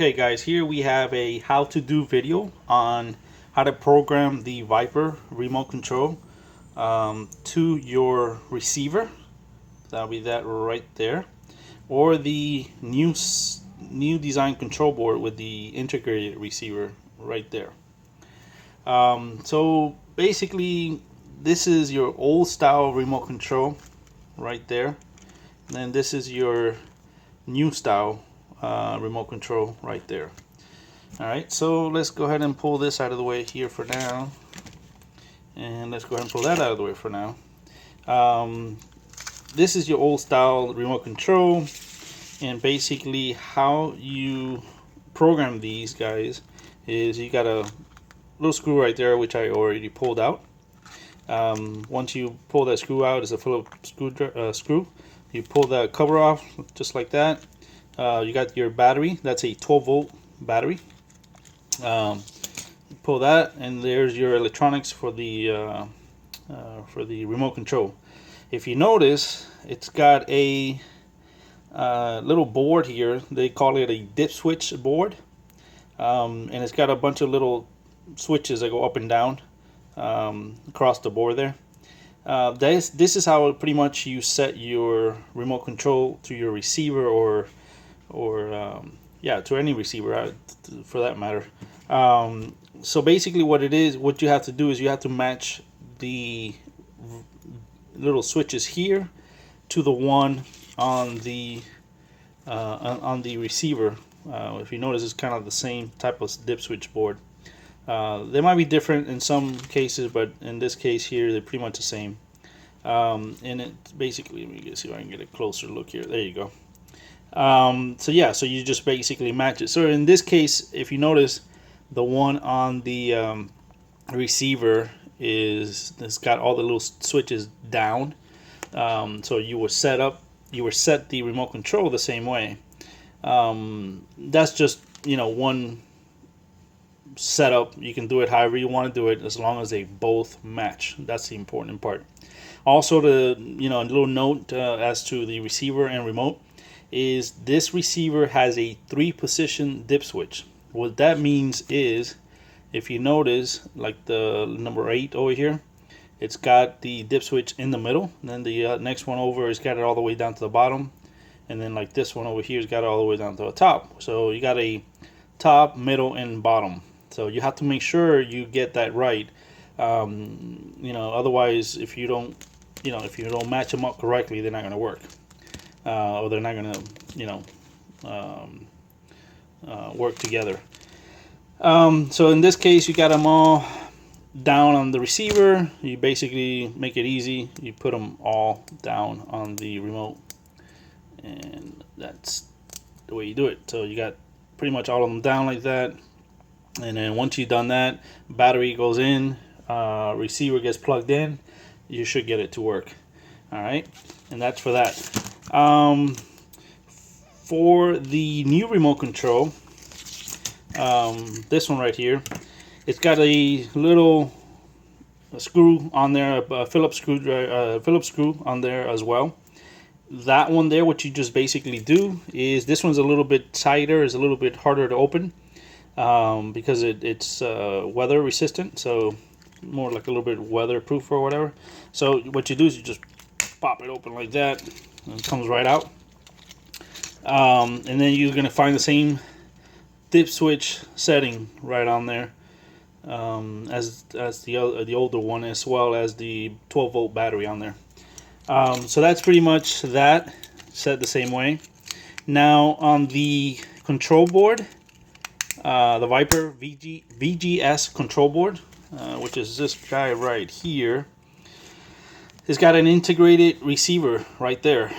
Okay guys, here we have a how to do video on how to program the Viper remote control to your receiver. That'll be that right there, or the new design control board with the integrated receiver right there. So basically this is your old style remote control right there, and then this is your new style remote control right there. Alright, so let's go ahead and pull this out of the way here for now, and let's go ahead and pull that out of the way for now. This is your old style remote control, and basically how you program these guys is you got a little screw right there, which I already pulled out. Once you pull that screw out, it's a Phillips screw. You pull the cover off just like that. You got your battery. That's a 12-volt battery. Pull that, and there's your electronics for the remote control. If you notice, it's got a little board here. They call it a dip switch board, and it's got a bunch of little switches that go up and down across the board there. This is how pretty much you set your remote control to your receiver, or yeah, to any receiver for that matter. So basically what you have to do is you have to match the little switches here to the one on the receiver. If you notice, it's kind of the same type of dip switch board. They might be different in some cases, but in this case here they're pretty much the same. And it basically, let me see if I can get a closer look here. There you go. So yeah, so you just basically match it. So in this case, if you notice, the one on the receiver it's got all the little switches down. So you set the remote control the same way. That's just, one setup. You can do it however you want to do it, as long as they both match. That's the important part. Also, a little note as to the receiver and remote is this receiver has a 3-position dip switch. What that means is, if you notice, like the number 8 over here, it's got the dip switch in the middle, and then the next one over has got it all the way down to the bottom, and then like this one over here has got it all the way down to the top. So you got a top, middle, and bottom. So you have to make sure you get that right. Otherwise, if you don't match them up correctly, they're not going to work, or they're not going to, work together. So in this case, you got them all down on the receiver. You basically make it easy. You put them all down on the remote, and that's the way you do it. So you got pretty much all of them down like that, and then once you've done that, battery goes in, receiver gets plugged in, you should get it to work. All right, and that's for that. For the new remote control, this one right here, it's got a little screw on there, a Phillips screw on there as well. That one there, what you just basically do is, this one's a little bit tighter, is a little bit harder to open, because it's weather resistant, so more like a little bit weatherproof or whatever. So what you do is you just pop it open like that, and it comes right out. And then you're gonna find the same dip switch setting right on there, as the older one, as well as the 12-volt battery on there. So that's pretty much that, set the same way. Now on the control board, the Viper VGS control board, which is this guy right here, it's got an integrated receiver right there.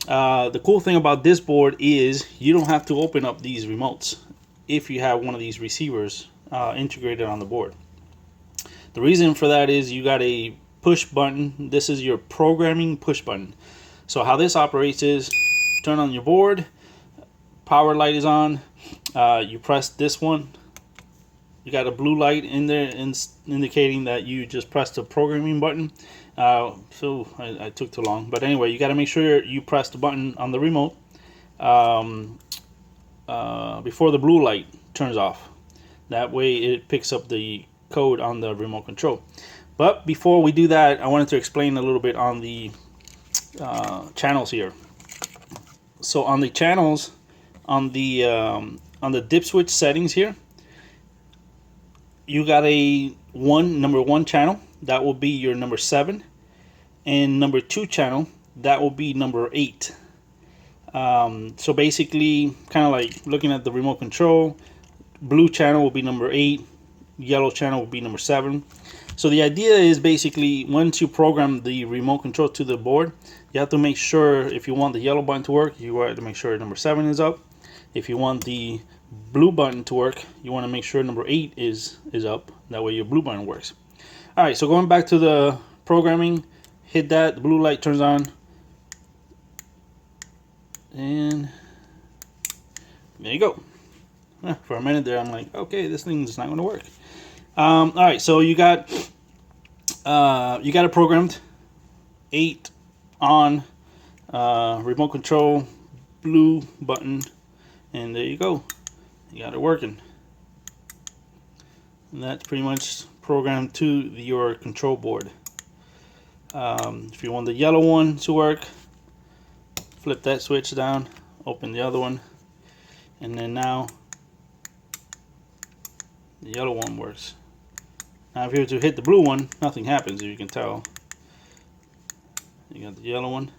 The cool thing about this board is you don't have to open up these remotes if you have one of these receivers integrated on the board. The reason for that is you got a push button. This is your programming push button. So how this operates is, turn on your board, power light is on, you press this one, you got a blue light in there indicating that you just pressed the programming button. So I took too long, but anyway, you got to make sure you press the button on the remote, before the blue light turns off. That way it picks up the code on the remote control. But before we do that, I wanted to explain a little bit on the channels here. So on the channels, on the dip switch settings here, you got a number 1 channel, that will be your number 7, and number 2 channel, that will be number 8. So basically, kind of like looking at the remote control, blue channel will be number 8, yellow channel will be number 7. So the idea is basically, once you program the remote control to the board, you have to make sure, if you want the yellow button to work, you have to make sure number 7 is up. If you want the blue button to work, you want to make sure number 8 is up. That way your blue button works. Alright, so going back to the programming, hit that, the blue light turns on, and there you go. For a minute there, I'm like, okay, this thing's not going to work. All right, so you got it programmed. 8 on, remote control, blue button, and there you go. You got it working. And that's pretty much programmed to your control board. If you want the yellow one to work, flip that switch down, open the other one, and then now the yellow one works. Now if you were to hit the blue one, nothing happens, as you can tell. You got the yellow one,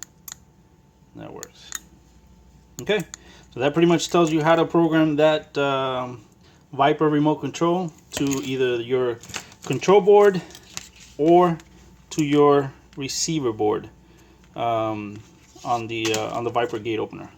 that works. Okay, so that pretty much tells you how to program that Viper remote control to either your control board or to your receiver board on the Viper gate opener.